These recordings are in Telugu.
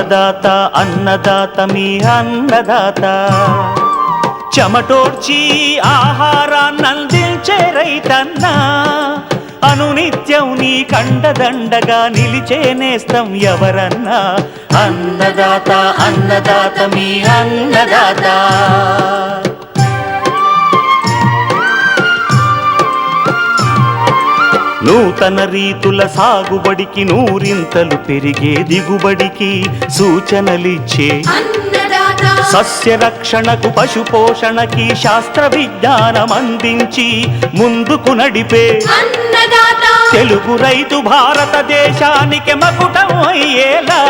అన్నదాత అన్నదాత మీ అన్నదాత చెమటోడ్చి ఆహారాన్నందించే రైతన్న అనునిత్యం నీ కండదండగా నిలిచే నేస్తం ఎవరన్నా అన్నదాత అన్నదాత మీ అన్నదాత నూతన రీతుల సాగుబడికి నూరింతలు పెరిగే దిగుబడికి సూచనలిచ్చే సస్య రక్షణకు పశు పోషణకి శాస్త్ర విజ్ఞానం అందించి ముందుకు నడిపే తెలుగు రైతు భారతదేశానికి మకుటం అయ్యేలా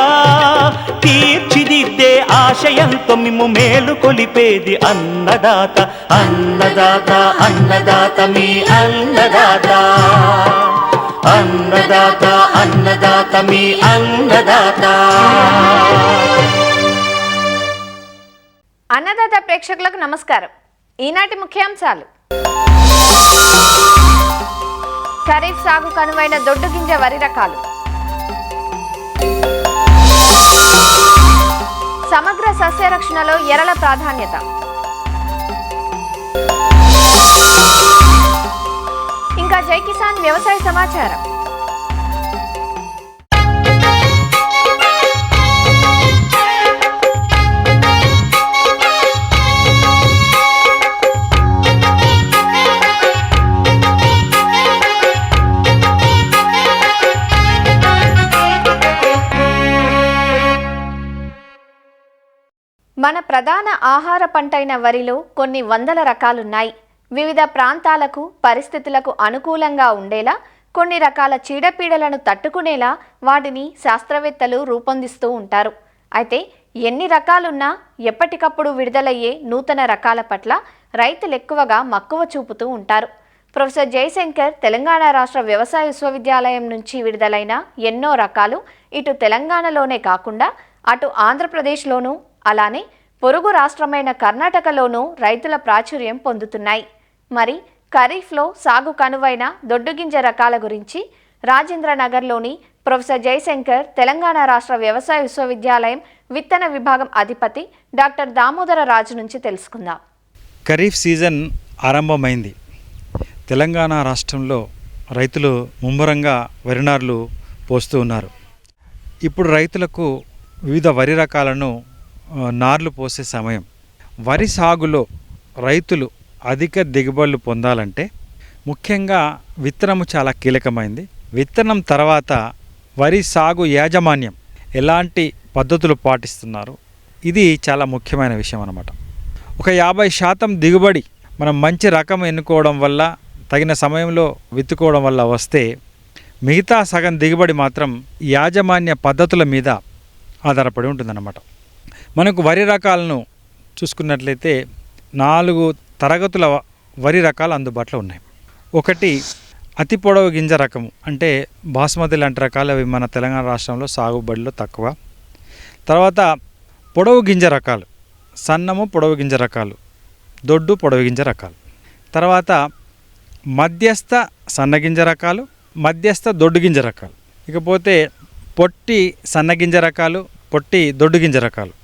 తీర్చిదిద్దే ఆశయంతో మిమ్ము మేలు కొలిపేది అన్నదాత అన్నదాత అన్నదాత మీ అన్నదాత అన్నదాత అన్నదాత మీ అన్నదాత. అన్నదాత ప్రేక్షకులకు నమస్కారం. ఈనాటి ముఖ్యాంశాలు: ఖరీఫ్ సాగు కనువైన దొడ్డు గింజ వరి రకాలు, సమగ్ర సస్య రక్షణలో ఎరల ప్రాధాన్యత, ఇంకా జై కిసాన్ వ్యవసాయ సమాచారం. మన ప్రధాన ఆహార పంటైన వరిలో కొన్ని వందల రకాలున్నాయి. వివిధ ప్రాంతాలకు పరిస్థితులకు అనుకూలంగా ఉండేలా, కొన్ని రకాల చీడపీడలను తట్టుకునేలా వాటిని శాస్త్రవేత్తలు రూపొందిస్తూ ఉంటారు. అయితే ఎన్ని రకాలున్నా ఎప్పటికప్పుడు విడుదలయ్యే నూతన రకాల పట్ల రైతులు ఎక్కువగా మక్కువ చూపుతూ ఉంటారు. ప్రొఫెసర్ జయశంకర్ తెలంగాణ రాష్ట్ర వ్యవసాయ విశ్వవిద్యాలయం నుంచి విడుదలైన ఎన్నో రకాలు ఇటు తెలంగాణలోనే కాకుండా అటు ఆంధ్రప్రదేశ్లోనూ అలానే పొరుగు రాష్ట్రమైన కర్ణాటకలోనూ రైతుల ప్రాచుర్యం పొందుతున్నాయి. మరి ఖరీఫ్లో సాగు కనువైన దొడ్డుగింజ రకాల గురించి రాజేంద్రనగర్లోని ప్రొఫెసర్ జయశంకర్ తెలంగాణ రాష్ట్ర వ్యవసాయ విశ్వవిద్యాలయం విత్తన విభాగం అధిపతి డాక్టర్ దామోదర రాజు నుంచి తెలుసుకుందాం. ఖరీఫ్ సీజన్ ఆరంభమైంది. తెలంగాణ రాష్ట్రంలో రైతులు ముమ్మరంగా వరి నార్లు పోస్తూ ఉన్నారు. ఇప్పుడు రైతులకు వివిధ వరి రకాలను నార్లు పోసే సమయం. వరి సాగులో రైతులు అధిక దిగుబడులు పొందాలంటే ముఖ్యంగా విత్తనము చాలా కీలకమైంది. విత్తనం తర్వాత వరి సాగు యాజమాన్యం ఎలాంటి పద్ధతులు పాటిస్తున్నారు, ఇది చాలా ముఖ్యమైన విషయం అన్నమాట. ఒక 50% దిగుబడి మనం మంచి రకం ఎన్నుకోవడం వల్ల, తగిన సమయంలో విత్తుకోవడం వల్ల వస్తే, మిగతా సగం దిగుబడి మాత్రం యాజమాన్య పద్ధతుల మీద ఆధారపడి ఉంటుందన్నమాట. మనకు వరి రకాలను చూసుకున్నట్లయితే 4 తరగతుల వరి రకాలు అందుబాటులో ఉన్నాయి. ఒకటి అతి పొడవు గింజ రకము, అంటే బాస్మతి లాంటి రకాలు, అవి మన తెలంగాణ రాష్ట్రంలో సాగుబడిలో తక్కువ. తర్వాత పొడవు గింజ రకాలు, సన్నము పొడవు గింజ రకాలు, దొడ్డు పొడవు గింజ రకాలు. తర్వాత మధ్యస్థ సన్నగింజ రకాలు, మధ్యస్థ దొడ్డు గింజ రకాలు. ఇకపోతే పొట్టి సన్నగింజ రకాలు, పొట్టి దొడ్డు గింజ రకాలు.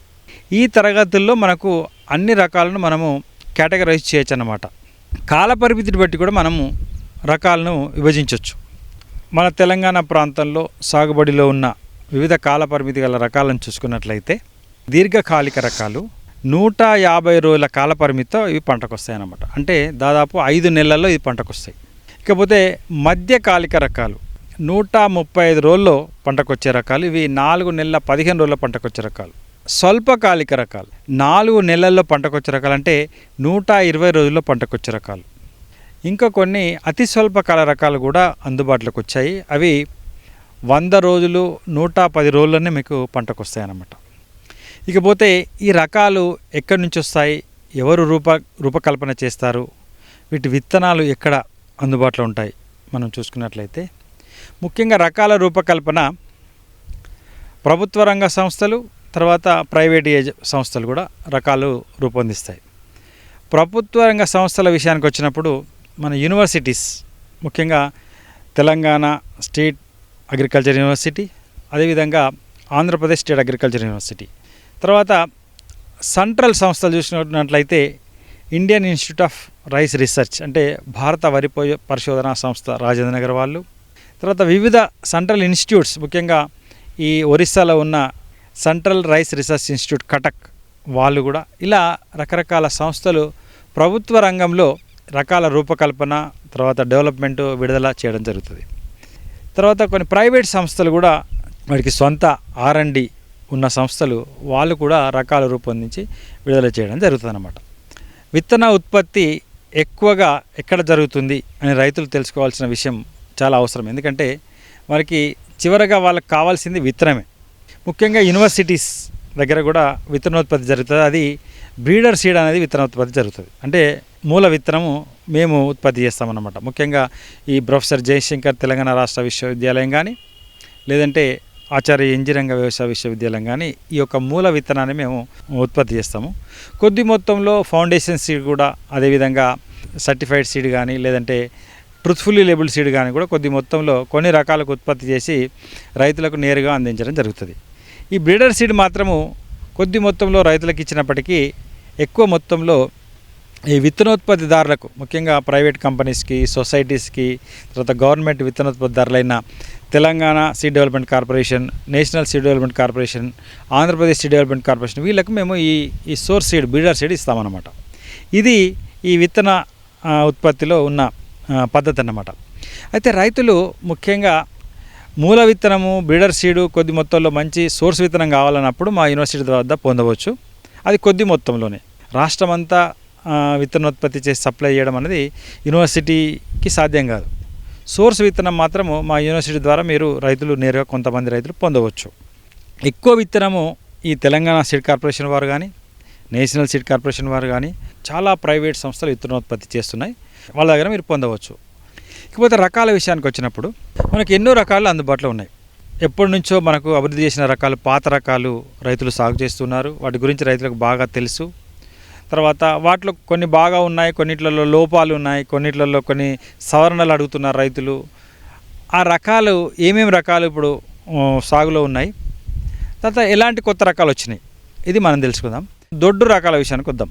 ఈ తరగతుల్లో మనకు అన్ని రకాలను మనము కేటగరైజ్ చేయొచ్చు అన్నమాట. కాల పరిమితిని బట్టి కూడా మనము రకాలను విభజించవచ్చు. మన తెలంగాణ ప్రాంతంలో సాగుబడిలో ఉన్న వివిధ కాల పరిమితి గల రకాలను చూసుకున్నట్లయితే, దీర్ఘకాలిక రకాలు 150 రోజుల కాల పరిమితితో ఇవి పంటకు వస్తాయన్నమాట. అంటే దాదాపు 5 నెలల్లో ఇది పంటకు వస్తాయి. ఇకపోతే మధ్యకాలిక రకాలు 135 రోజుల్లో పంటకు వచ్చే రకాలు, ఇవి 4 నెలల 15 రోజుల పంటకు వచ్చే రకాలు. స్వల్పకాలిక రకాలు 4 నెలల్లో పంటకొచ్చే రకాలు, అంటే 120 రోజుల్లో పంటకొచ్చే రకాలు. ఇంకా కొన్ని అతి స్వల్పకాల రకాలు కూడా అందుబాటులోకి వచ్చాయి. అవి 100 రోజులు 110 రోజుల్లోనే మీకు పంటకు వస్తాయి అన్నమాట. ఇకపోతే ఈ రకాలు ఎక్కడి నుంచి వస్తాయి, ఎవరు రూపకల్పన చేస్తారు, వీటి విత్తనాలు ఎక్కడ అందుబాటులో ఉంటాయి మనం చూసుకున్నట్లయితే, ముఖ్యంగా రకాల రూపకల్పన ప్రభుత్వ రంగ సంస్థలు, తర్వాత ప్రైవేట్ సంస్థలు కూడా రకాలు రూపొందిస్తాయి. ప్రభుత్వ రంగ సంస్థల విషయానికి వచ్చినప్పుడు మన యూనివర్సిటీస్, ముఖ్యంగా తెలంగాణ స్టేట్ అగ్రికల్చర్ యూనివర్సిటీ, అదేవిధంగా ఆంధ్రప్రదేశ్ స్టేట్ అగ్రికల్చర్ యూనివర్సిటీ. తర్వాత సెంట్రల్ సంస్థలు చూసినట్లయితే Indian institute of rice research అంటే భారత వరి పరిశోధనా సంస్థ రాజేంద్ర నగర్ వాళ్ళు. తర్వాత వివిధ సెంట్రల్ ఇన్స్టిట్యూట్స్, ముఖ్యంగా ఈ ఒరిస్సాలో ఉన్న central rice research institute Cuttack వాళ్ళు కూడా, ఇలా రకరకాల సంస్థలు ప్రభుత్వ రంగంలో రకాల రూపకల్పన తర్వాత డెవలప్మెంట్ విడుదల చేయడం జరుగుతుంది. తర్వాత కొన్ని ప్రైవేట్ సంస్థలు కూడా వాటికి సొంత R&D ఉన్న సంస్థలు వాళ్ళు కూడా రకాలు రూపొందించి విడుదల చేయడం జరుగుతుంది అన్నమాట. విత్తన ఉత్పత్తి ఎక్కువగా ఎక్కడ జరుగుతుంది అని రైతులు తెలుసుకోవాల్సిన విషయం చాలా అవసరం. ఎందుకంటే వారికి చివరగా వాళ్ళకి కావాల్సింది విత్తనమే. ముఖ్యంగా యూనివర్సిటీస్ దగ్గర కూడా విత్తనోత్పత్తి జరుగుతుంది. అది బ్రీడర్ సీడ్ అనేది విత్తనోత్పత్తి జరుగుతుంది. అంటే మూల విత్తనము మేము ఉత్పత్తి చేస్తామన్నమాట. ముఖ్యంగా ఈ ప్రొఫెసర్ జయశంకర్ తెలంగాణ రాష్ట్ర విశ్వవిద్యాలయం కానీ, లేదంటే ఆచార్య ఇంజనీరింగ్ వ్యవసాయ విశ్వవిద్యాలయం కానీ ఈ యొక్క మూల విత్తనాన్ని మేము ఉత్పత్తి చేస్తాము. కొద్ది మొత్తంలో ఫౌండేషన్ సీడ్ కూడా, అదేవిధంగా సర్టిఫైడ్ సీడ్ కానీ, లేదంటే ట్రూత్ఫుల్లీ లేబుల్డ్ సీడ్ కానీ కూడా కొద్ది మొత్తంలో కొన్ని రకాలకు ఉత్పత్తి చేసి రైతులకు నేరుగా అందించడం జరుగుతుంది. ఈ బ్రీడర్ సీడ్ మాత్రము కొద్ది మొత్తంలో రైతులకు ఇచ్చినప్పటికీ ఎక్కువ మొత్తంలో ఈ విత్తనోత్పత్తిదారులకు, ముఖ్యంగా ప్రైవేట్ కంపెనీస్కి, సొసైటీస్కి, తర్వాత government విత్తనోత్పత్తిదారులైన Telangana seed development corporation, national seed development corporation, Andhra Pradesh seed development corporation, వీళ్ళకు మేము ఈ సోర్స్ సీడ్, బ్రీడర్ సీడ్ ఇస్తామన్నమాట. ఇది ఈ విత్తన ఉత్పత్తిలో ఉన్న పద్ధతి అన్నమాట. అయితే రైతులు ముఖ్యంగా మూల విత్తనము, బ్రీడర్ సీడు కొద్ది మొత్తంలో మంచి సోర్స్ విత్తనం కావాలన్నప్పుడు మా యూనివర్సిటీ వద్ద పొందవచ్చు. అది కొద్ది మొత్తంలోనే. రాష్ట్రమంతా విత్తనోత్పత్తి చేసి సప్లై చేయడం అనేది యూనివర్సిటీకి సాధ్యం కాదు. సోర్స్ విత్తనం మాత్రము మా యూనివర్సిటీ ద్వారా మీరు రైతులు నేరుగా కొంతమంది రైతులు పొందవచ్చు. ఎక్కువ విత్తనము ఈ తెలంగాణ సీడ్ కార్పొరేషన్ వారు కానీ, నేషనల్ సీడ్ కార్పొరేషన్ వారు కానీ, చాలా ప్రైవేట్ సంస్థలు విత్తనోత్పత్తి చేస్తున్నాయి. వాళ్ళ దగ్గర మీరు పొందవచ్చు. ఇకపోతే రకాల విషయానికి వచ్చినప్పుడు మనకు ఎన్నో రకాలు అందుబాటులో ఉన్నాయి. ఎప్పటి నుంచో మనకు అభివృద్ధి చేసిన రకాలు, పాత రకాలు రైతులు సాగు చేస్తున్నారు. వాటి గురించి రైతులకు బాగా తెలుసు. తర్వాత వాటిలో కొన్ని బాగా ఉన్నాయి, కొన్నిట్లలో లోపాలు ఉన్నాయి, కొన్నిట్లలో కొన్ని సవరణలు అడుగుతున్నారు రైతులు. ఆ రకాలు ఏమేమి రకాలు ఇప్పుడు సాగులో ఉన్నాయి, తర్వాత ఎలాంటి కొత్త రకాలు వచ్చినాయి, ఇది మనం తెలుసుకుందాం. దొడ్డు రకాల విషయానికి వద్దాం.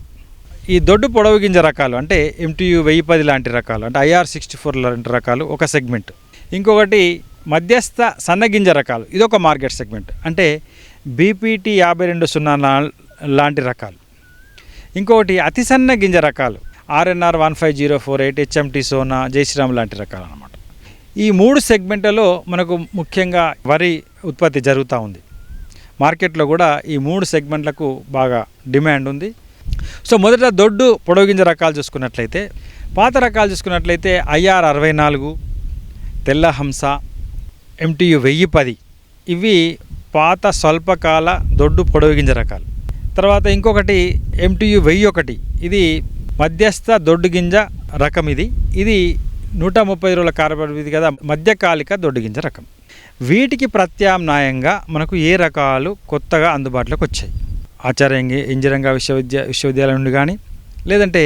ఈ దొడ్డు పొడవు గింజ రకాలు అంటే MTU 1010 లాంటి రకాలు, అంటే IR64 లాంటి రకాలు ఒక సెగ్మెంట్. ఇంకొకటి మధ్యస్థ సన్నగింజ రకాలు, ఇదొక మార్కెట్ సెగ్మెంట్. అంటే BPT 5204 లాంటి రకాలు. ఇంకొకటి అతి సన్న గింజ రకాలు RNR 15048, HMT సోనా, జయశ్రీరామ్ లాంటి రకాలు అన్నమాట. ఈ 3 సెగ్మెంట్లలో మనకు ముఖ్యంగా వరి ఉత్పత్తి జరుగుతూ ఉంది. మార్కెట్లో కూడా ఈ 3 సెగ్మెంట్లకు బాగా డిమాండ్ ఉంది. సో మొదట దొడ్డు పొడవు గింజ రకాలు చూసుకున్నట్లయితే, పాత రకాలు చూసుకున్నట్లయితే IR 64, తెల్ల హంస, MTU 1010 ఇవి పాత స్వల్పకాల దొడ్డు పొడవు గింజ రకాలు. తర్వాత ఇంకొకటి MTU 1001, ఇది మధ్యస్థ దొడ్డు గింజ రకం. ఇది 130 రోజుల కాల పరిమితి కదా, మధ్యకాలిక దొడ్డు గింజ రకం. వీటికి ప్రత్యామ్నాయంగా మనకు ఏ రకాలు కొత్తగా అందుబాటులోకి వచ్చాయి? ఆచార్య ఇంజనీరింగ్ విశ్వవిద్యాలయం నుండి కానీ, లేదంటే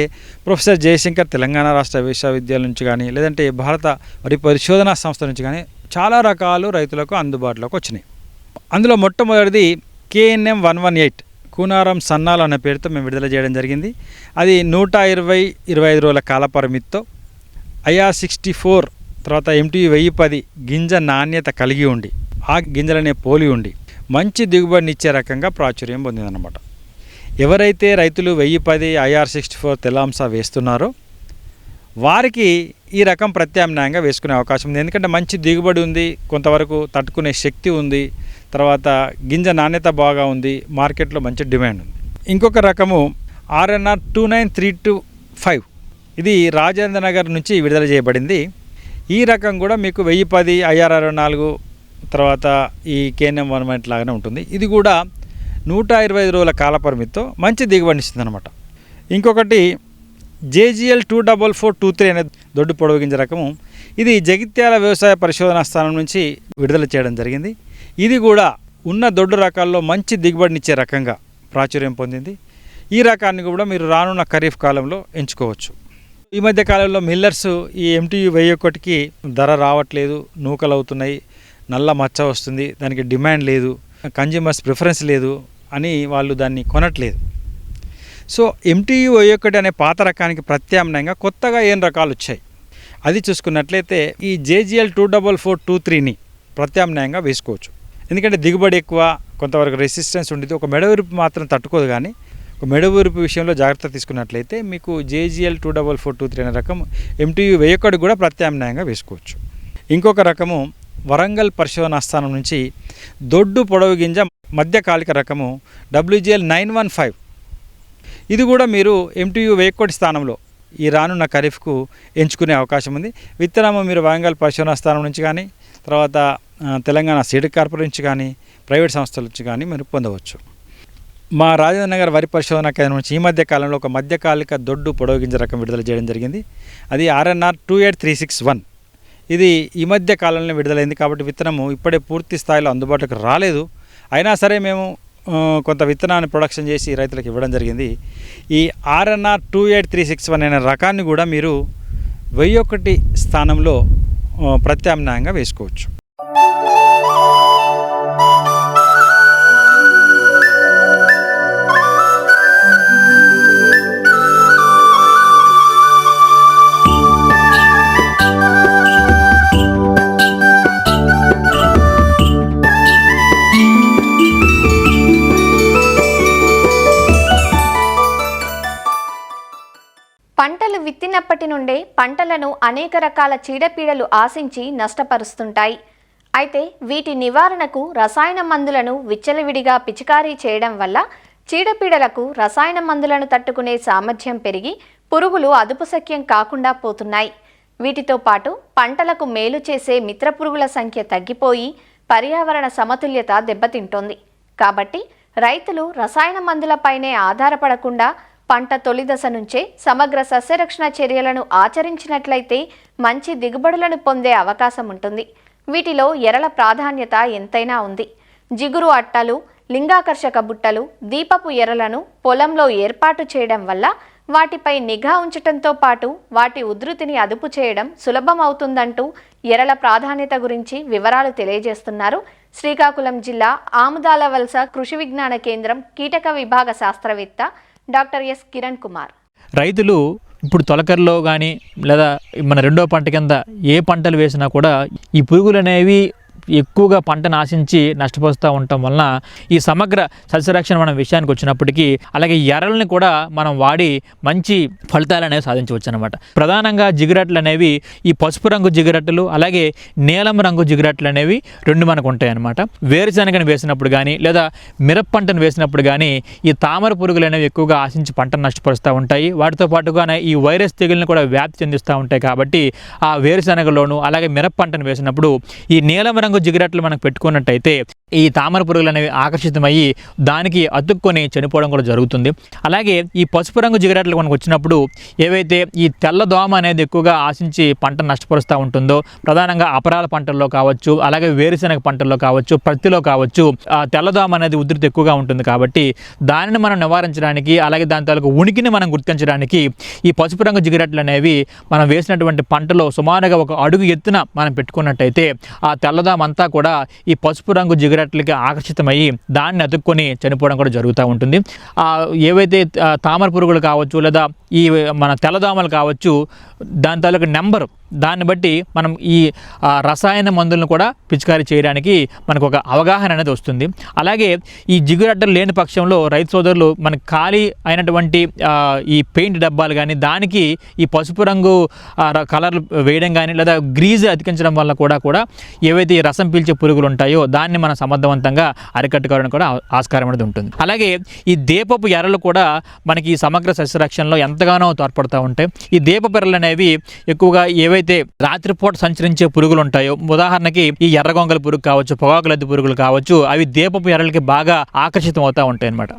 ప్రొఫెసర్ జయశంకర్ తెలంగాణ రాష్ట్ర విశ్వవిద్యాలయం నుంచి కానీ, లేదంటే భారత వరి పరిశోధనా సంస్థ నుంచి కానీ చాలా రకాలు రైతులకు అందుబాటులోకి వచ్చినాయి. అందులో మొట్టమొదటిది KNM 118 కూనారం సన్నాలు అనే పేరుతో మేము విడుదల చేయడం జరిగింది. అది 120-25 రోజుల కాల పరిమితితో IR64, తర్వాత MTU 1010 గింజ నాణ్యత కలిగి ఉండి, ఆ గింజలనే పోలి ఉండి మంచి దిగుబడినిచ్చే రకంగా ప్రాచుర్యం పొందిందన్నమాట. ఎవరైతే రైతులు 1010 IR64 తెల్లాంస వేస్తున్నారో వారికి ఈ రకం ప్రత్యామ్నాయంగా వేసుకునే అవకాశం ఉంది. ఎందుకంటే మంచి దిగుబడి ఉంది, కొంతవరకు తట్టుకునే శక్తి ఉంది, తర్వాత గింజ నాణ్యత బాగా ఉంది, మార్కెట్లో మంచి డిమాండ్ ఉంది. ఇంకొక రకము RNR 29325, ఇది రాజేంద్ర నగర్ నుంచి విడుదల చేయబడింది. ఈ రకం కూడా మీకు 1010 IR 64 తర్వాత ఈ KNM 118 లాగానే ఉంటుంది. ఇది కూడా 125 రోజుల కాల పరిమితితో మంచి దిగుబడిని ఇస్తుంది అనమాట. ఇంకొకటి JGL 24423 అనే దొడ్డు పొడవు గింజ రకము, ఇది జగిత్యాల వ్యవసాయ పరిశోధనా స్థానం నుంచి విడుదల చేయడం జరిగింది. ఇది కూడా ఉన్న దొడ్డు రకాల్లో మంచి దిగుబడినిచ్చే రకంగా ప్రాచుర్యం పొందింది. ఈ రకాన్ని కూడా మీరు రానున్న ఖరీఫ్ కాలంలో ఎంచుకోవచ్చు. ఈ మధ్య కాలంలో మిల్లర్స్ ఈ MTU 1001కి ధర రావట్లేదు, నూకలు అవుతున్నాయి, నల్ల మచ్చ వస్తుంది, దానికి డిమాండ్ లేదు, కన్జ్యూమర్స్ ప్రిఫరెన్స్ లేదు అని వాళ్ళు దాన్ని కొనట్లేదు. సో MTU-51 అనే పాత రకానికి ప్రత్యామ్నాయంగా కొత్తగా ఏం రకాలు వచ్చాయి అది చూసుకున్నట్లయితే ఈ JGL 24423ని ప్రత్యామ్నాయంగా వేసుకోవచ్చు. ఎందుకంటే దిగుబడి ఎక్కువ, కొంతవరకు రెసిస్టెన్స్ ఉండేది. ఒక మెడవిరుపు మాత్రం తట్టుకోదు, కానీ ఒక మెడవిరుపు విషయంలో జాగ్రత్త తీసుకున్నట్లయితే మీకు JGL 24423 అనే రకం MTU-51 కూడా ప్రత్యామ్నాయంగా వేసుకోవచ్చు. ఇంకొక రకము వరంగల్ పరిశోధనా స్థానం నుంచి దొడ్డు పొడవు గింజ మధ్యకాలిక రకము WGL 915. ఇది కూడా మీరు MTU-51 స్థానంలో ఈ రానున్న ఖరీఫ్కు ఎంచుకునే అవకాశం ఉంది. విత్తనము మీరు వరంగల్ పరిశోధనా స్థానం నుంచి కానీ, తర్వాత తెలంగాణ సీడ్ కార్పొరేషన్ నుంచి కానీ, ప్రైవేట్ సంస్థల నుంచి కానీ మీరు పొందవచ్చు. మా రాజేంద్ర నగర్ వరి పరిశోధనా కేంద్రం నుంచి ఈ మధ్య కాలంలో ఒక మధ్యకాలిక దొడ్డు పొడవు గింజ రకం విడుదల చేయడం జరిగింది. అది RNR 28361. ఇది ఈ మధ్య కాలంలో విడుదలైంది కాబట్టి విత్తనము ఇప్పుడే పూర్తి స్థాయిలో అందుబాటులోకి రాలేదు. అయినా సరే మేము కొంత విత్తనాన్ని ప్రొడక్షన్ చేసి రైతులకు ఇవ్వడం జరిగింది. ఈ RNR 28361 అనే రకాన్ని కూడా మీరు 1001 స్థానంలో ప్రత్యామ్నాయంగా వేసుకోవచ్చు. పంటలు విత్తినప్పటి నుండే పంటలను అనేక రకాల చీడపీడలు ఆశించి నష్టపరుస్తుంటాయి. అయితే వీటి నివారణకు రసాయన మందులను విచ్చలవిడిగా పిచికారీ చేయడం వల్ల చీడపీడలకు రసాయన మందులను తట్టుకునే సామర్థ్యం పెరిగి పురుగులు అదుపుశక్యం కాకుండా పోతున్నాయి. వీటితో పాటు పంటలకు మేలు చేసే మిత్రపురుగుల సంఖ్య తగ్గిపోయి పర్యావరణ సమతుల్యత దెబ్బతింటోంది. కాబట్టి రైతులు రసాయన మందులపైనే ఆధారపడకుండా పంట తొలి దశ నుంచే సమగ్ర సస్యరక్షణ చర్యలను ఆచరించినట్లయితే మంచి దిగుబడులను పొందే అవకాశం ఉంటుంది. వీటిలో ఎరల ప్రాధాన్యత ఎంతైనా ఉంది. జిగురు అట్టలు, లింగాకర్షక బుట్టలు, దీపపు ఎరలను పొలంలో ఏర్పాటు చేయడం వల్ల వాటిపై నిఘా ఉంచడంతో పాటు వాటి ఉధృతిని అదుపు చేయడం సులభం అవుతుందంటూ ఎరల ప్రాధాన్యత గురించి వివరాలు తెలియజేస్తున్నారు శ్రీకాకుళం జిల్లా ఆముదాలవలస కృషి విజ్ఞాన కేంద్రం కీటక విభాగ శాస్త్రవేత్త డాక్టర్ ఎస్ కిరణ్ కుమార్. రైతులు ఇప్పుడు తొలకరిలో కానీ లేదా మన రెండో పంట కింద ఏ పంటలు వేసినా కూడా ఈ పురుగులు అనేవి ఎక్కువగా పంటను ఆశించి నష్టపోతూ ఉండటం వలన ఈ సమగ్ర సస్యరక్షణ మనం విషయానికి వచ్చినప్పటికీ అలాగే ఎరల్ని కూడా మనం వాడి మంచి ఫలితాలు అనేవి సాధించవచ్చు అనమాట. ప్రధానంగా జిగురట్లు అనేవి ఈ పసుపు రంగు జిగురట్లు అలాగే నీలం రంగు జిగురట్లు అనేవి రెండు మనకు ఉంటాయి అన్నమాట. వేరుశనగను వేసినప్పుడు కానీ లేదా మిరప పంటను వేసినప్పుడు కానీ ఈ తామర పురుగులు అనేవి ఎక్కువగా ఆశించి పంటను నష్టపరుస్తూ ఉంటాయి. వాటితో పాటుగానే ఈ వైరస్ తెగులను కూడా వ్యాప్తి చెందిస్తూ ఉంటాయి. కాబట్టి ఆ వేరుశనగలోను అలాగే మిరప పంటను వేసినప్పుడు ఈ నీలం రంగు జిగురట్లు మనకు పెట్టుకున్నట్టయితే ఈ తామర పురుగులు అనేవి ఆకర్షితమయ్యి దానికి అతుక్కొని చనిపోవడం కూడా జరుగుతుంది. అలాగే ఈ పసుపు రంగు జిగురట్లు మనకు వచ్చినప్పుడు ఏవైతే ఈ తెల్లదోమ అనేది ఎక్కువగా ఆశించి పంట నష్టపరుస్తూ ఉంటుందో ప్రధానంగా అపరాల పంటల్లో కావచ్చు అలాగే వేరుశనగ పంటల్లో కావచ్చు పత్తిలో కావచ్చు ఆ తెల్లదోమ అనేది ఉధృతి ఎక్కువగా ఉంటుంది. కాబట్టి దానిని మనం నివారించడానికి అలాగే దాని తాలూకు ఉనికిని మనం గుర్తించడానికి ఈ పసుపు రంగు జిగురట్లు అనేవి మనం వేసినటువంటి పంటలో సుమారుగా ఒక అడుగు ఎత్తున మనం పెట్టుకున్నట్టయితే ఆ తెల్లదోమ అంతా కూడా ఈ పసుపు రంగు జిగురట్లకి ఆకర్షితమయ్యి దాన్ని అతుక్కొని చనిపోవడం కూడా జరుగుతూ ఉంటుంది. ఏవైతే తామర పురుగులు కావచ్చు లేదా ఈ మన తెల్లదోమలు కావచ్చు దాని తాలూకు నెంబరు దాన్ని బట్టి మనం ఈ రసాయన మందులను కూడా పిచికారీ చేయడానికి మనకు ఒక అవగాహన అనేది వస్తుంది. అలాగే ఈ జిగురట్టలు లేని పక్షంలో రైతు సోదరులు మనకు ఖాళీ అయినటువంటి ఈ పెయింట్ డబ్బాలు కానీ దానికి ఈ పసుపు రంగు కలర్లు వేయడం కానీ లేదా గ్రీజ్ అతికించడం వల్ల కూడా ఏవైతే ఈ రసం పీల్చే పురుగులు ఉంటాయో దాన్ని మనం సమర్థవంతంగా అరికట్టుకోవడానికి కూడా ఆస్కారం అనేది ఉంటుంది. అలాగే ఈ దీపపు ఎర్రలు కూడా మనకి ఈ సమగ్ర సస్యరక్షణలో ఎంతగానో తోడ్పడుతూ ఉంటాయి. ఈ దీపపు ఎర్రలు అనేవి ఎక్కువగా ఏవైతే రాత్రిపూట సంచరించే పురుగులు ఉంటాయో ఉదాహరణకి ఈ ఎర్రగొంగల పురుగు కావచ్చు పొగాకులద్ది పురుగులు కావచ్చు అవి దీపపు ఎర్రలకి బాగా ఆకర్షితం అవుతూ ఉంటాయి అనమాట.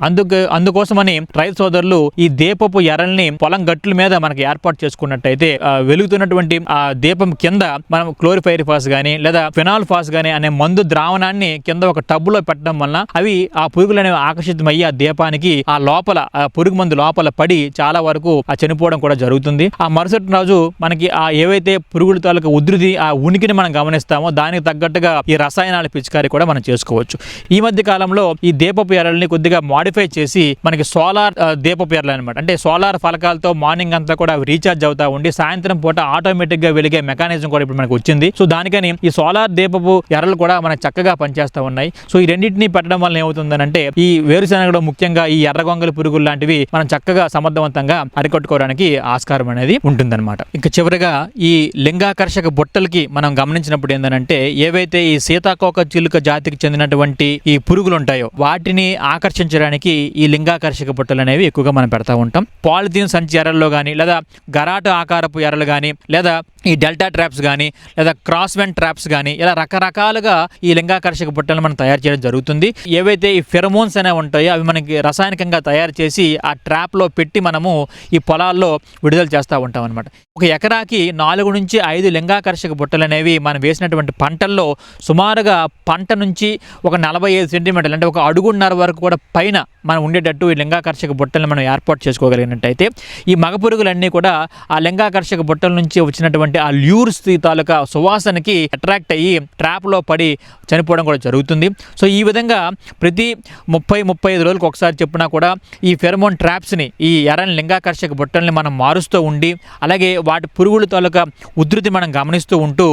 అందుకోసమని రైతు సోదరులు ఈ దీపపు ఎర్రల్ని పొలం గట్ల మీద మనకి ఏర్పాటు చేసుకున్నట్టయితే వెలుగుతున్నటువంటి ఆ దీపం కింద మనం క్లోరిఫైర్ ఫాస్ గానీ లేదా ఫినాల్ ఫాస్ గానీ అనే మందు ద్రావణాన్ని కింద ఒక టబ్బులో పెట్టడం వలన అవి ఆ పురుగులు అనేవి ఆకర్షితమయ్యి ఆ దీపానికి ఆ లోపల పురుగు మందు లోపల పడి చాలా వరకు వరకు చనిపోవడం కూడా జరుగుతుంది. ఆ మరుసటి రోజు మనకి ఆ ఏవైతే పురుగుల తాలూకా ఉధృతి ఆ ఉనికిని మనం గమనిస్తామో దానికి తగ్గట్టుగా ఈ రసాయనాల పిచికారీ కూడా మనం చేసుకోవచ్చు. ఈ మధ్య కాలంలో ఈ దీపపు ఎరల్ని కొద్దిగా మాడిఫై చేసి మనకి సోలార్ దీపపు ఎరలు అనమాట, అంటే సోలార్ ఫలకాలతో మార్నింగ్ అంతా కూడా రీఛార్జ్ అవుతా ఉండి సాయంత్రం పూట ఆటోమేటిక్ గా వెలిగే మెకానిజం కూడా ఇప్పుడు మనకు వచ్చింది. సో దానికని ఈ సోలార్ దీపపు ఎరలు కూడా మనకు చక్కగా పనిచేస్తూ ఉన్నాయి. సో ఈ రెండింటిని పెట్టడం వల్ల ఏమవుతుందనంటే ఈ వేరుశెనగలో ముఖ్యంగా ఈ ఎర్రగొంగలి పురుగులు లాంటివి మనం చక్కగా సమర్థవంతంగా అరికట్టుకోవడానికి ఆస్కారం అనేది ఉంటుందన్నమాట. ఇంకా చివరిగా ఈ లింగాకర్షక బుట్టలకి మనం గమనించినప్పుడు ఏంటంటే ఏవైతే ఈ సీతాకోక చిలుక జాతికి చెందినటువంటి ఈ పురుగులు ఉంటాయో వాటిని ఆకర్షించడానికి ఈ లింగాకర్షక బుట్టలు అనేవి ఎక్కువగా మనం పెడతా ఉంటాం. పాలిథీన్ సంచి ఎరల్లో కానీ లేదా గరాట ఆకారపు ఎరలు కానీ లేదా ఈ డెల్టా ట్రాప్స్ కానీ లేదా క్రాస్ వెంట్ ట్రాప్స్ కానీ ఇలా రకరకాలుగా ఈ లింగాకర్షక బుట్టలను మనం తయారు చేయడం జరుగుతుంది. ఏవైతే ఈ ఫెరమోన్స్ అనేవి ఉంటాయో అవి మనకి రసాయనికంగా తయారు చేసి ఆ ట్రాప్లో పెట్టి మనము ఈ పొలాల్లో విడుదల చేస్తూ ఉంటాం అనమాట. ఒక ఎకరాకి 4 నుంచి 5 లింగాకర్షక బుట్టలు అనేవి మనం వేసినటువంటి పంటల్లో సుమారుగా పంట నుంచి ఒక 45 సెంటీమీటర్లు అంటే ఒక అడుగున్నర వరకు కూడా పైన మనం ఉండేటట్టు ఈ లింగాకర్షక బుట్టలను మనం ఏర్పాటు చేసుకోగలిగినట్టయితే ఈ మగ పురుగులన్నీ కూడా ఆ లింగాకర్షక బుట్టల నుంచి వచ్చినటువంటి ఆ ల్యూర్స్ తాలూకా సువాసనకి అట్రాక్ట్ అయ్యి ట్రాప్లో పడి చనిపోవడం కూడా జరుగుతుంది. సో ఈ విధంగా ప్రతి 30-35 రోజులకు ఒకసారి చెప్పినా కూడా ఈ ఫెరమోన్ ట్రాప్స్ని ఈ ఎర్రని లింగాకర్షక బుట్టల్ని మనం మారుస్తూ ఉండి అలాగే వాటి పురుగుల తాలూకా ఉధృతి మనం గమనిస్తూ ఉంటూ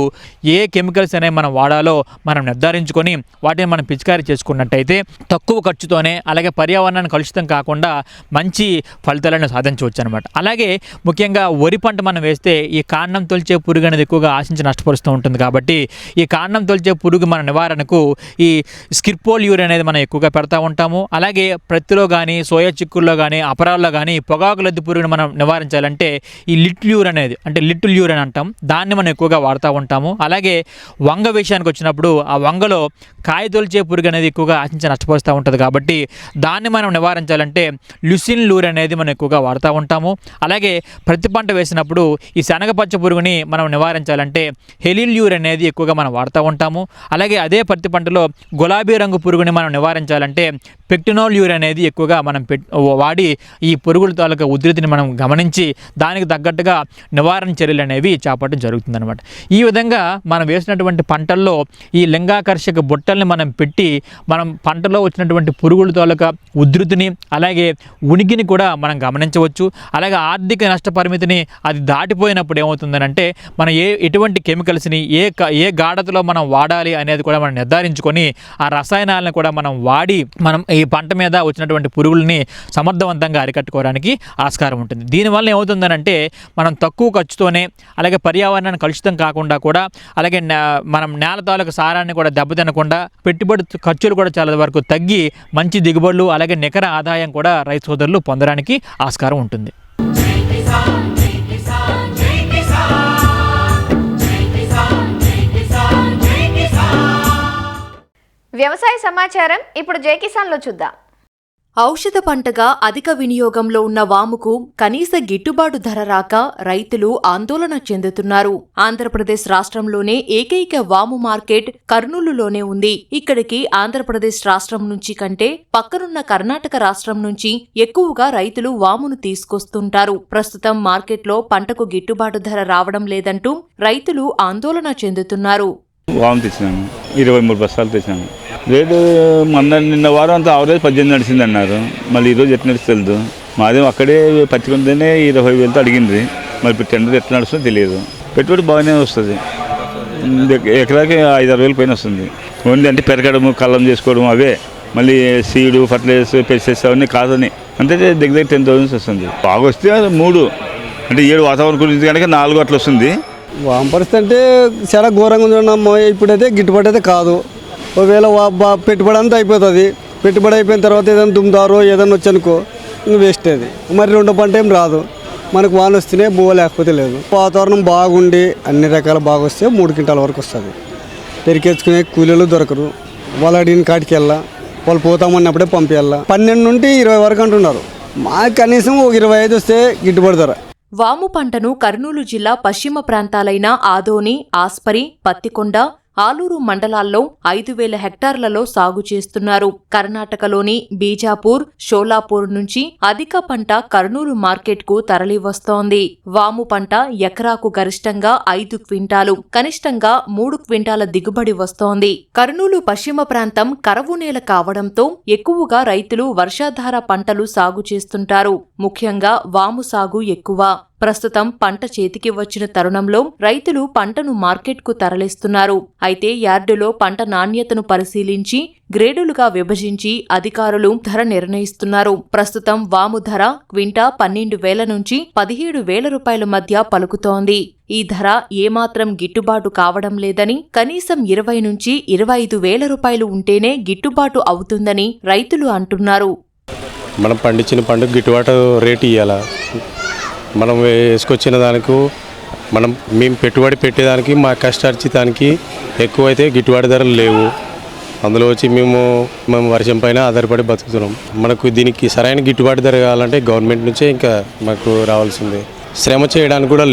ఏ కెమికల్స్ అనేవి మనం వాడాలో మనం నిర్ధారించుకొని వాటిని మనం పిచికారీ చేసుకున్నట్టయితే తక్కువ ఖర్చుతోనే అలాగే పర్యావరణాన్ని కలుషితం కాకుండా మంచి ఫలితాలను సాధించవచ్చు అనమాట. అలాగే ముఖ్యంగా వరి పంట మనం వేస్తే ఈ కాండం తొలిచే పురుగు అనేది ఎక్కువగా ఆశించి నష్టపరుస్తూ ఉంటుంది. కాబట్టి ఈ కాండం తొలిచే పురుగు మన నివారణకు ఈ స్కిర్పోల్యూర్ అనేది మనం ఎక్కువగా పెడతా ఉంటాము. అలాగే ప్రత్తిలో కానీ సోయా చిక్కుల్లో కానీ అపరాల్లో కానీ పొగాకు లద్ది పురుగుని మనం నివారించాలంటే ఈ లిట్ల్యూర్ అనేది అంటే లిటిల్యూర్ అని అంటాం, దాన్ని మనం ఎక్కువగా వాడుతూ ఉంటాము. అలాగే వంగ విషయానికి వచ్చినప్పుడు ఆ వంగలో కాయ తొలిచే పురుగు అనేది ఎక్కువగా ఆశించి నష్టపరుస్తూ ఉంటుంది. కాబట్టి దాన్ని మనం నివారించాలంటే ల్యూసిన్ లూర్ అనేది మనం ఎక్కువగా వాడుతూ ఉంటాము. అలాగే ప్రతి పంట వేసినప్పుడు ఈ శనగ పచ్చ పురుగుని మనం నివారించాలంటే హెలిల్యూర్ అనేది ఎక్కువగా మనం వాడుతూ ఉంటాము. అలాగే అదే పత్తి పంటలో గులాబీ రంగు పురుగుని మనం నివారించాలంటే పెక్టినోల్యూర్ అనేది ఎక్కువగా మనం వాడి ఈ పురుగుల తాలూకా ఉధృతిని మనం గమనించి దానికి తగ్గట్టుగా నివారణ చర్యలు అనేవి చేపట్టడం జరుగుతుందన్నమాట. ఈ విధంగా మనం వేసినటువంటి పంటల్లో ఈ లింగాకర్షక బుట్టల్ని మనం పెట్టి మనం పంటలో వచ్చినటువంటి పురుగుల తాలూకా ఉధృతిని అలాగే ఉనికిని కూడా మనం గమనించవచ్చు. అలాగే ఆర్థిక నష్ట పరిమితిని అది దాటిపోయినప్పుడు ఏమవుతుందనంటే మనం ఎటువంటి కెమికల్స్ని ఏ గాఢతలో మనం వాడాలి అనేది కూడా మనం నిర్ధారించుకొని ఆ రసాయనాలను కూడా మనం వాడి మనం ఈ పంట మీద వచ్చినటువంటి పురుగుల్ని సమర్థవంతంగా అరికట్టుకోవడానికి ఆస్కారం ఉంటుంది. దీనివల్ల ఏమవుతుందనంటే మనం తక్కువ ఖర్చుతోనే అలాగే పర్యావరణాన్ని కలుషితం కాకుండా కూడా అలాగే మనం నేల తాలూకు సారాన్ని కూడా దెబ్బతినకుండా పెట్టుబడి ఖర్చులు కూడా చాలా వరకు తగ్గి మంచి దిగుబడులు అలాగే నికర ఆదాయం కూడా రైతు సోదరులు పొందడానికి ఆస్కారం ఉంటుంది. వ్యవసాయ సమాచారం ఇప్పుడు జై కిసాన్లో చూద్దాం. ఔషధ పంటగా అధిక వినియోగంలో ఉన్న వాముకు కనీస గిట్టుబాటు ధర రాక రైతులు ఆందోళన చెందుతున్నారు. ఆంధ్రప్రదేశ్ రాష్ట్రంలోనే ఏకైక వాము మార్కెట్ కర్నూలులోనే ఉంది. ఇక్కడికి ఆంధ్రప్రదేశ్ రాష్ట్రం నుంచి కంటే పక్కనున్న కర్ణాటక రాష్ట్రం నుంచి ఎక్కువగా రైతులు వామును తీసుకొస్తుంటారు. ప్రస్తుతం మార్కెట్లో పంటకు గిట్టుబాటు ధర రావడం లేదంటూ రైతులు ఆందోళన చెందుతున్నారు. వాము తెచ్చినాము, 23 బస్తాలు తెచ్చినాము. రేటు నిన్న వారం అంతా ఆవరేజ్ 18 నడిచింది అన్నారు. మళ్ళీ ఈరోజు ఎట్లా నడుస్తుంది మాదే అక్కడే పచ్చికొంటేనే 20,000తో అడిగింది. మరి ఇప్పుడు టెండర్ ఎట్లా నడుస్తుందో తెలియదు. పెట్టుబడి బాగానే వస్తుంది, ఎకరాకి 5-6 వేలు పైన వస్తుంది. ఓన్లీ అంటే పెరగడము కళ్ళం చేసుకోవడం అవే, మళ్ళీ సీడు ఫర్టిలైజర్స్ పెస్టిసైడ్స్ అవన్నీ కాదని అంతే దగ్గర 10,000 వస్తుంది. బాగా వస్తే 3 అంటే 7 వాతావరణం గురించి కనుక 4 అట్లా వస్తుంది. వామ పరిస్థితి అంటే చాలా ఘోరంగా ఉందమ్మా. ఇప్పుడైతే గిట్టుబాటు అయితే కాదు. ఒకవేళ పెట్టుబడి అంతా అయిపోతుంది. పెట్టుబడి అయిపోయిన తర్వాత ఏదైనా దుమ్దారో ఏదైనా వచ్చనుకో ఇంక వేస్ట్ అది. మరి రెండో పంట ఏం రాదు. మనకు వాన వస్తేనే బువ్వ లేకపోతే లేదు. వాతావరణం బాగుండి అన్ని రకాల బాగా వస్తే 3 క్వింటాల వరకు వస్తుంది. పెరికెచ్చుకునే కూలీలు దొరకరు. వాళ్ళు అడిగిన కాటికి వెళ్ళా, వాళ్ళు పోతామన్నప్పుడే పంపించాల. 12 నుండి 20 వరకు అంటున్నారు. మాకు కనీసం ఒక 25 వస్తే గిట్టుబాటు ధర. వాము పంటను కర్నూలు జిల్లా పశ్చిమ ప్రాంతాలైన ఆదోని, ఆస్పరి, పత్తికొండ, ఆలూరు మండలాల్లో 5,000 హెక్టార్లలో సాగు చేస్తున్నారు. కర్ణాటకలోని బీజాపూర్, షోలాపూర్ నుంచి అధిక పంట కర్నూలు మార్కెట్కు తరలి వస్తోంది. వాము పంట ఎకరాకు గరిష్టంగా 5 క్వింటాలు, కనిష్టంగా 3 క్వింటాల దిగుబడి వస్తోంది. కర్నూలు పశ్చిమ ప్రాంతం కరవు నేల కావడంతో ఎక్కువగా రైతులు వర్షాధార పంటలు సాగు చేస్తుంటారు. ముఖ్యంగా వాము సాగు ఎక్కువ. ప్రస్తుతం పంట చేతికి వచ్చిన తరుణంలో రైతులు పంటను మార్కెట్కు తరలిస్తున్నారు. అయితే యార్డులో పంట నాణ్యతను పరిశీలించి గ్రేడులుగా విభజించి అధికారులు ధర నిర్ణయిస్తున్నారు. ప్రస్తుతం వాము ధర క్వింటా 12,000 నుంచి 17,000 రూపాయల మధ్య పలుకుతోంది. ఈ ధర ఏమాత్రం గిట్టుబాటు కావడం లేదని, కనీసం 20 నుంచి 25,000 రూపాయలు ఉంటేనే గిట్టుబాటు అవుతుందని రైతులు అంటున్నారు. మనం పండించిన పంటకు గిట్టుబాటు రేటు ఇవ్వాలా. మనం వేసుకొచ్చిన దానికి మేము పెట్టుబడి పెట్టేదానికి మా కష్టార్జితానికి ఎక్కువైతే గిట్టుబాటు ధరలు లేవు. అందులో వచ్చి మేము వర్షం పైన ఆధారపడి బతుకుతున్నాం. మనకు దీనికి సరైన గిట్టుబాటు ధర కావాలంటే గవర్నమెంట్ నుంచే ఇంకా మాకు రావాల్సిందే. శ్రమ చేయడానికి కూడా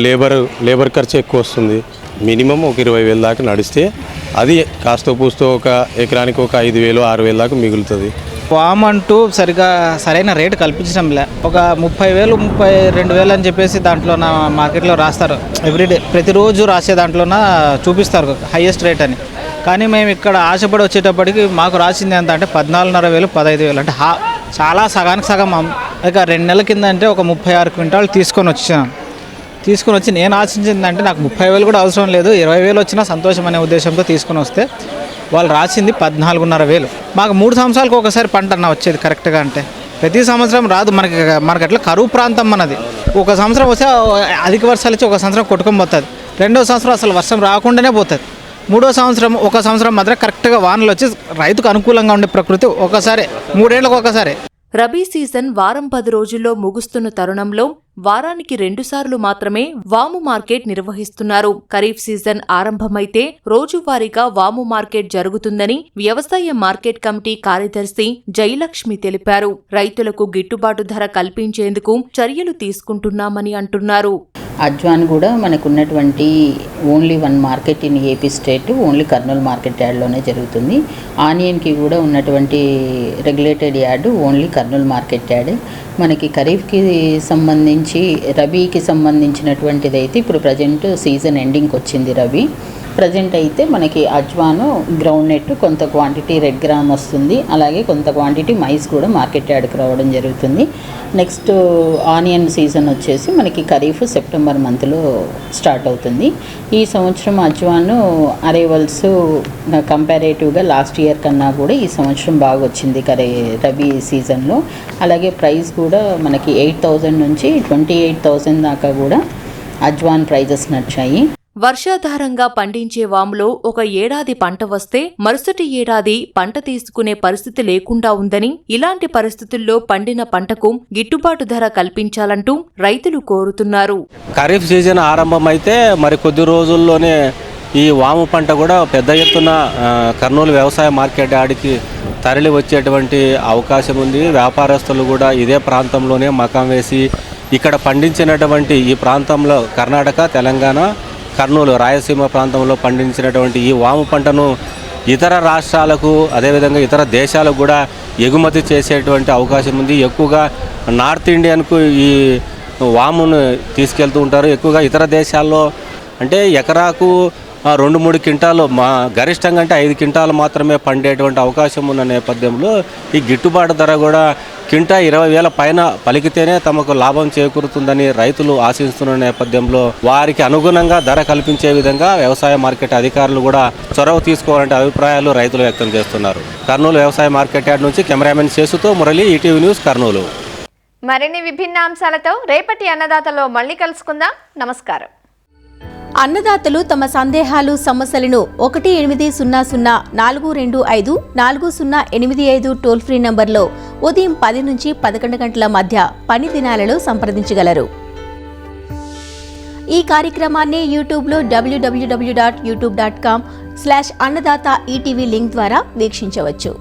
లేబర్ ఖర్చు ఎక్కువ వస్తుంది. మినిమం ఒక 20,000 దాకా నడిస్తే అది కాస్తో పూస్తో ఒక ఎకరానికి ఒక 5,000, 6,000 దాకా మిగులుతుంది. వామ్ అంటూ సరైన రేటు కల్పించడంలే. ఒక 30,000, 32,000 అని చెప్పేసి దాంట్లో మార్కెట్లో రాస్తారు. ఎవ్రీడే ప్రతిరోజు రాసే దాంట్లోన చూపిస్తారు హైయెస్ట్ రేట్ అని. కానీ మేము ఇక్కడ ఆశపడి వచ్చేటప్పటికి మాకు రాసింది ఎంత అంటే 14,500, 15,000 అంటే చాలా సగానికి సగం. ఇక 2 నెలల కింద అంటే ఒక 36 క్వింటాలు తీసుకొని వచ్చి నేను ఆశించిందంటే నాకు 30,000 కూడా అవసరం లేదు, 20,000 వచ్చినా సంతోషం అనే ఉద్దేశంతో తీసుకొని వస్తే వాళ్ళు రాసింది 14,500. మాకు 3 సంవత్సరాలకు ఒకసారి పంట అన్న వచ్చేది కరెక్ట్గా. అంటే ప్రతి సంవత్సరం రాదు మనకి అట్లా కరువు ప్రాంతం మనది. ఒక సంవత్సరం వస్తే అధిక వర్షాలు వచ్చి ఒక సంవత్సరం కొట్టుకొని పోతుంది. 2వ సంవత్సరం అసలు వర్షం రాకుండానే పోతుంది. 3వ సంవత్సరం ఒక సంవత్సరం మాత్రం కరెక్ట్గా వానలు వచ్చి రైతుకు అనుకూలంగా ఉండే ప్రకృతి ఒకసారి 3 ఏళ్లకు ఒకసారి. రబీ సీజన్ వారం 10 రోజుల్లో ముగుస్తున్న తరుణంలో వారానికి 2 సార్లు మాత్రమే వాము మార్కెట్ నిర్వహిస్తున్నారు. ఖరీఫ్ సీజన్ ఆరంభమైతే రోజువారీగా వాము మార్కెట్ జరుగుతుందని వ్యవసాయ మార్కెట్ కమిటీ కార్యదర్శి జయలక్ష్మి తెలిపారు. రైతులకు గిట్టుబాటు ధర కల్పించేందుకు చర్యలు తీసుకుంటున్నామని అంటున్నారు. అజ్వాన్ కూడా మనకు ఉన్నటువంటి only 1 market in AP state, only Kurnool market యార్డ్లోనే జరుగుతుంది. ఆనియన్కి కూడా ఉన్నటువంటి regulated yard only Kurnool market yard. మనకి ఖరీఫ్కి సంబంధించి రబీకి సంబంధించినటువంటిది అయితే ఇప్పుడు ప్రజెంట్ సీజన్ ఎండింగ్కి వచ్చింది రబీ. ప్రజెంట్ అయితే మనకి అజ్వాను, గ్రౌండ్ నెట్ కొంత క్వాంటిటీ రెడ్ గ్రామ్ వస్తుంది. అలాగే కొంత క్వాంటిటీ మైస్ కూడా మార్కెట్ యార్డ్కి రావడం జరుగుతుంది. నెక్స్ట్ ఆనియన్ సీజన్ వచ్చేసి మనకి ఖరీఫ్ సెప్టెంబర్ మంత్లో స్టార్ట్ అవుతుంది. ఈ సంవత్సరం అజ్వాను అరైవల్స్ కంపారేటివ్గా లాస్ట్ ఇయర్ కన్నా కూడా ఈ సంవత్సరం బాగా వచ్చింది రబీ సీజన్లో. అలాగే ప్రైస్ కూడా మనకి 8,000 నుంచి 28,000 దాకా కూడా అజ్వాన్ ప్రైజెస్ నడిచాయి. వర్షాధారంగా పండించే వాములో ఒక ఏడాది పంట వస్తే మరుసటి ఏడాది పంట తీసుకునే పరిస్థితి లేకుండా ఉందని, ఇలాంటి పరిస్థితుల్లో పండిన పంటకు గిట్టుబాటు ధర కల్పించాలంటూ రైతులు కోరుతున్నారు. ఖరీఫ్ సీజన్ ఆరంభమైతే మరి కొద్ది రోజుల్లోనే ఈ వాము పంట కూడా పెద్ద ఎత్తున కర్నూలు వ్యవసాయ మార్కెట్ యార్డ్కి తరలి వచ్చేటువంటి అవకాశం ఉంది. వ్యాపారస్తులు కూడా ఇదే ప్రాంతంలోనే మకాం వేసి ఇక్కడ పండించినటువంటి ఈ ప్రాంతంలో కర్ణాటక, తెలంగాణ, కర్నూలు, రాయలసీమ ప్రాంతంలో పండించినటువంటి ఈ వాము పంటను ఇతర రాష్ట్రాలకు అదేవిధంగా ఇతర దేశాలకు కూడా ఎగుమతి చేసేటువంటి అవకాశం ఉంది. ఎక్కువగా నార్త్ ఇండియన్కు ఈ వామును తీసుకెళ్తూ ఉంటారు. ఎక్కువగా ఇతర దేశాల్లో అంటే ఎకరాకు 2-3 క్వింటాలు గరిష్టంగా అంటే 5 క్వింటాలు మాత్రమే పండేటువంటి అవకాశం ఉన్న నేపథ్యంలో ఈ గిట్టుబాటు ధర కూడా క్వింటా 20,000 పైన పలికితేనే తమకు లాభం చేకూరుతుందని రైతులు ఆశిస్తున్న నేపథ్యంలో వారికి అనుగుణంగా ధర కల్పించే విధంగా వ్యవసాయ మార్కెట్ అధికారులు కూడా చొరవ తీసుకోవాలంటే అభిప్రాయాలు రైతులు వ్యక్తం చేస్తున్నారు. కర్నూలు వ్యవసాయ మార్కెట్ యార్డ్ నుంచి కెమెరామెన్ శేషుతో మురళి, ఈటీవీ న్యూస్, కర్నూలు. మరిన్ని విభిన్న అంశాలతో రేపటి అన్నదాతలో మళ్ళీ కలుసుకుందాం. నమస్కారం. అన్నదాతలు తమ సందేహాలు, సమస్యలను 1-800-425-4085 టోల్ ఫ్రీ నంబర్లో ఉదయం 10 నుంచి 11 గంటల మధ్య పని దినాలలో సంప్రదించగలరు. ఈ కార్యక్రమాన్ని యూట్యూబ్లో www.youtube.com/annadaata ETV లింక్ ద్వారా వీక్షించవచ్చు.